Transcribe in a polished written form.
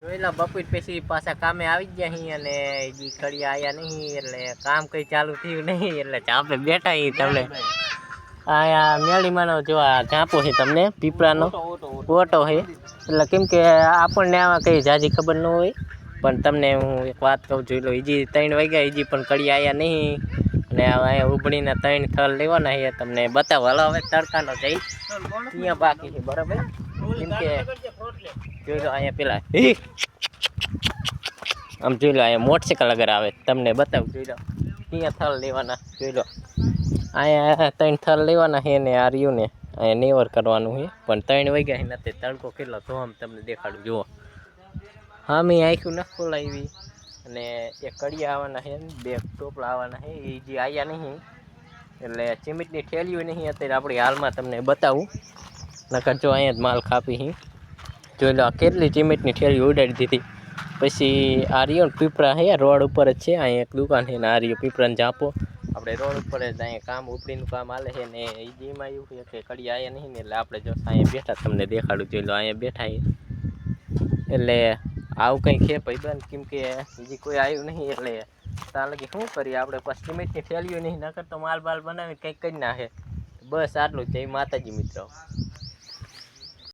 જોઈ લો બપોર પછી પાછા કામે આવી ગયા અહીં અને ઈ કડિયા આયા નહીં એટલે કામ કઈ ચાલુ થયું નહીં એટલે આપણે બેઠા અહીં તમને આયા મેળીમાંનો જો આ ઝાંપો છે તમને પીપળાનો ઓટો છે એટલે કેમ કે આપણને આમાં કઈ જાજી ખબર ન હોય પણ તમને હું એક વાત કહું જોઈ લો ઈજી 3 વાગ્યા ઈજી પણ કડિયા આયા નહીં અને અહીંયા ઉભડીને 3 થલ લેવાના છે તમને બતાવો હાલો હવે તડકાનો જઈ અહીંયા બાકી છે બરાબર કેમ કે જોઈ લો અહીંયા પેલા આમ જોઈ લો અહીંયા મોટરસાઇકલ અગર આવે તમને બતાવું જોઈ લો અહીંયા થલ લેવાના જોઈ લો અહીંયા 3 થલ લેવાના છે ને આ રહ્યું ને અહીંયા નેવર કરવાનું છે પણ 3 વાગ્યા છે નથી તડકો કેટલો ધોમ તમને દેખાડું જુઓ હા મેં આંખ્યું ન ખોલાવી અને એક કડિયા આવવાના છે 2 ટોપલા આવવાના છે એ જે આવ્યા નહીં એટલે સિમેન્ટની ઠેલીઓ નહીં અત્યારે આપણી હાલમાં તમને બતાવું નકર જો અહીંયા જ માલ ખાપી છે જોઈ લો કેટલી સિમેન્ટની ઠેલી ઉડાડી દીધી પછી આ રહ્યો પીપળા છે રોડ ઉપર જ છે અહીંયા એક દુકાન છે ને આ રહ્યો પીપળાને ઝાંપો આપણે રોડ ઉપર જ અહીંયા કામ ઉપડીનું કામ હાલે છે ને એ જેમાં એવું છે કે કડિયા આવ્યા નહીં ને એટલે આપણે જો અહીંયા બેઠા તમને દેખાડું જોઈ લો અહીંયા બેઠા એટલે આવું કંઈ છે ભાઈબંધ કેમ કે બીજી કોઈ આવ્યું નહીં એટલે ત્યાં લગી શું કરીએ આપણે પછી સિમેન્ટની ઠેલીઓ નહીં નકર તો માલ બાલ બનાવીને કંઈક કરી નાખે બસ આટલું જય માતાજી મિત્રો।